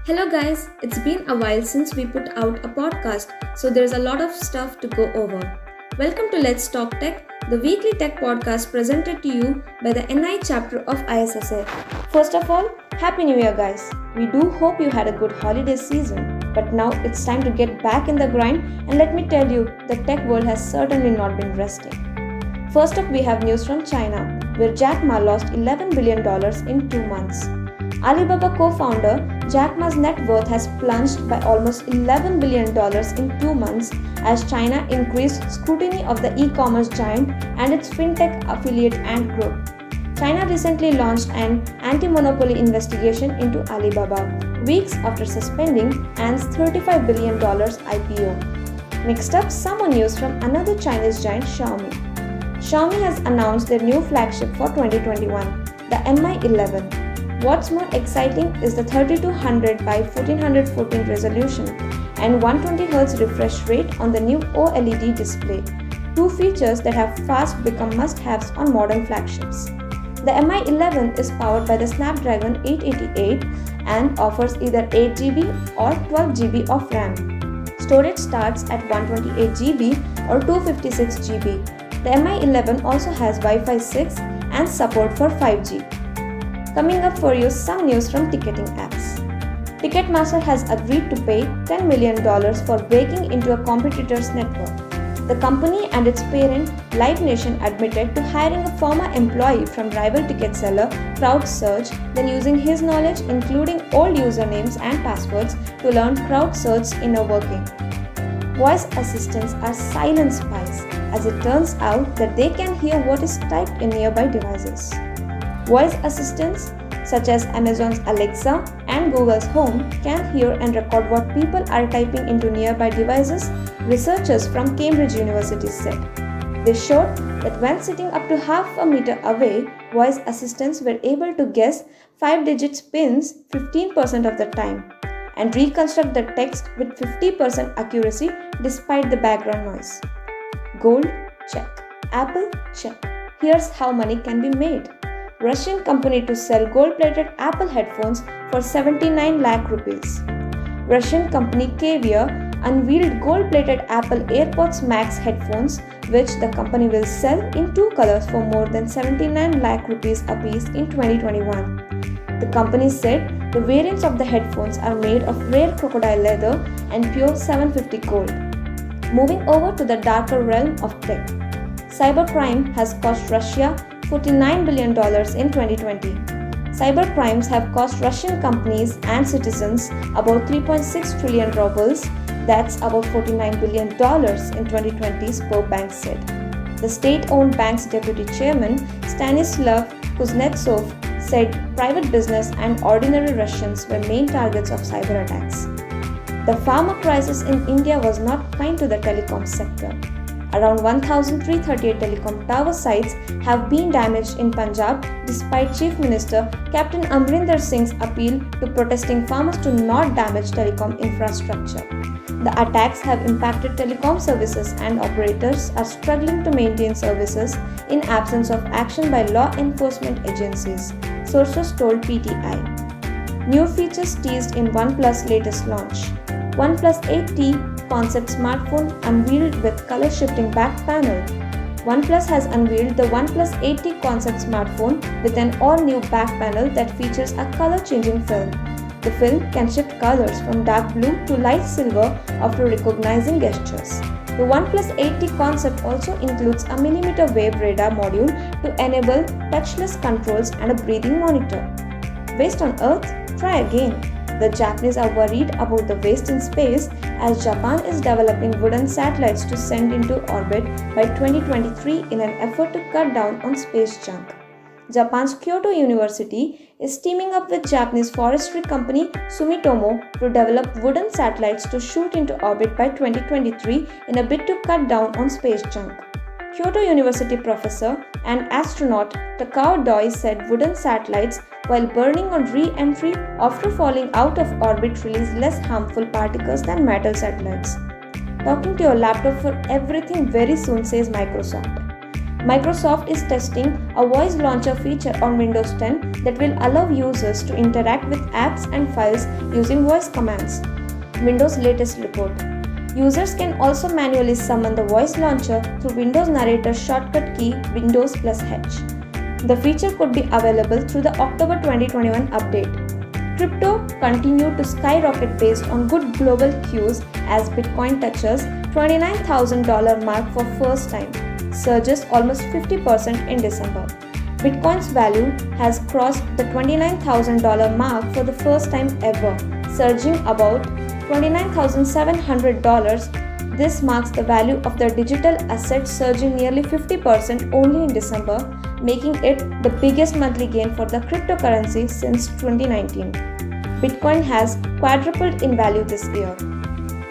Hello, guys. It's been a while since we put out a podcast, so there's a lot of stuff to go over. Welcome to Let's Talk Tech, the weekly tech podcast presented to you by the NI chapter of ISSA. First of all, Happy New Year, guys. We do hope you had a good holiday season, but now it's time to get back in the grind, and let me tell you, the tech world has certainly not been resting. First up, we have news from China, where Jack Ma lost $11 billion in 2 months. Alibaba co-founder Jack Ma's net worth has plunged by almost $11 billion in 2 months as China increased scrutiny of the e-commerce giant and its fintech affiliate Ant Group. China recently launched an anti-monopoly investigation into Alibaba, weeks after suspending Ant's $35 billion IPO. Next up, some more news from another Chinese giant, Xiaomi. Xiaomi has announced their new flagship for 2021, the Mi 11. What's more exciting is the 3200 by 1414 resolution and 120Hz refresh rate on the new OLED display, two features that have fast become must-haves on modern flagships. The Mi 11 is powered by the Snapdragon 888 and offers either 8GB or 12GB of RAM. Storage starts at 128GB or 256GB. The Mi 11 also has Wi-Fi 6 and support for 5G. Coming up for you, some news from ticketing apps. Ticketmaster has agreed to pay $10 million for breaking into a competitor's network. The company and its parent, Live Nation, admitted to hiring a former employee from rival ticket seller CrowdSurge, then using his knowledge, including old usernames and passwords, to learn CrowdSurge's inner working. Voice assistants are silent spies, as it turns out that they can hear what is typed in nearby devices. Voice assistants, such as Amazon's Alexa and Google's Home, can hear and record what people are typing into nearby devices, researchers from Cambridge University said. They showed that when sitting up to half a meter away, voice assistants were able to guess 5-digit pins 15% of the time and reconstruct the text with 50% accuracy despite the background noise. Gold? Check. Apple? Check. Here's how money can be made. Russian company to sell gold-plated Apple headphones for 79 lakh rupees. Russian company Kavia unveiled gold-plated Apple AirPods Max headphones, which the company will sell in two colors for more than 79 lakh rupees apiece in 2021. The company said the variants of the headphones are made of rare crocodile leather and pure 750 gold. Moving over to the darker realm of tech. Cybercrime has cost Russia $49 billion in 2020. Cybercrimes have cost Russian companies and citizens about 3.6 trillion rubles, that's about $49 billion in 2020, Sberbank said. The state-owned bank's deputy chairman, Stanislav Kuznetsov, said private business and ordinary Russians were main targets of cyber attacks. The pharma crisis in India was not kind to the telecom sector. Around 1,338 telecom tower sites have been damaged in Punjab despite Chief Minister Captain Amrinder Singh's appeal to protesting farmers to not damage telecom infrastructure. The attacks have impacted telecom services and operators are struggling to maintain services in absence of action by law enforcement agencies, sources told PTI. New features teased in OnePlus latest launch. OnePlus 8T concept smartphone unveiled with color shifting back panel. OnePlus has unveiled the OnePlus 8T concept smartphone with an all-new back panel that features a color-changing film. The film can shift colors from dark blue to light silver after recognizing gestures. The OnePlus 8T concept also includes a millimeter wave radar module to enable touchless controls and a breathing monitor. Waste on Earth? Try again. The Japanese are worried about the waste in space as Japan is developing wooden satellites to send into orbit by 2023 in an effort to cut down on space junk. Japan's Kyoto University is teaming up with Japanese forestry company Sumitomo to develop wooden satellites to shoot into orbit by 2023 in a bid to cut down on space junk. Kyoto University professor and astronaut Takao Doi said wooden satellites, while burning on re-entry after falling out of orbit, release less harmful particles than metal satellites. Talking to your laptop for everything very soon, says Microsoft. Microsoft is testing a voice launcher feature on Windows 10 that will allow users to interact with apps and files using voice commands. Windows latest report. Users can also manually summon the voice launcher through Windows Narrator shortcut key Windows plus H. The feature could be available through the October 2021 update. Crypto continued to skyrocket based on good global cues as Bitcoin touches $29,000 mark for first time, surges almost 50% in December. Bitcoin's value has crossed the $29,000 mark for the first time ever, surging about $29,700. This marks the value of the digital asset surging nearly 50% only in December, making it the biggest monthly gain for the cryptocurrency since 2019. Bitcoin has quadrupled in value this year.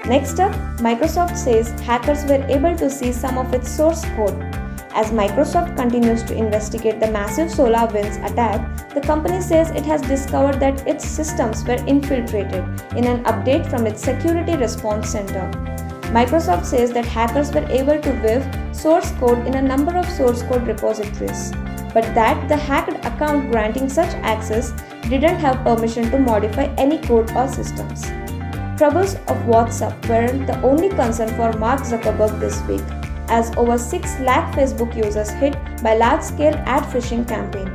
Next up, Microsoft says hackers were able to see some of its source code. As Microsoft continues to investigate the massive SolarWinds attack, the company says it has discovered that its systems were infiltrated in an update from its Security Response Center. Microsoft says that hackers were able to weave source code in a number of source code repositories, but that the hacked account granting such access didn't have permission to modify any code or systems. Troubles of WhatsApp weren't the only concern for Mark Zuckerberg this week, as over 6 lakh Facebook users hit by large-scale ad phishing campaign.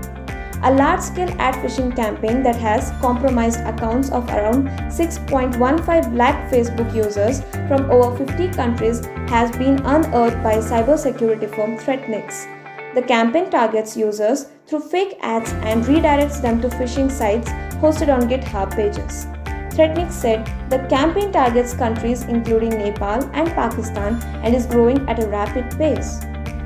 A large-scale ad phishing campaign that has compromised accounts of around 6.15 lakh Facebook users from over 50 countries has been unearthed by cybersecurity firm ThreatNix. The campaign targets users through fake ads and redirects them to phishing sites hosted on GitHub pages. ThreatNix said the campaign targets countries including Nepal and Pakistan and is growing at a rapid pace.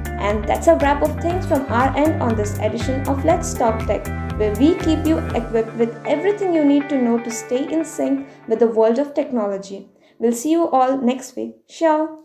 And that's a wrap of things from our end on this edition of Let's Talk Tech, where we keep you equipped with everything you need to know to stay in sync with the world of technology. We'll see you all next week. Ciao!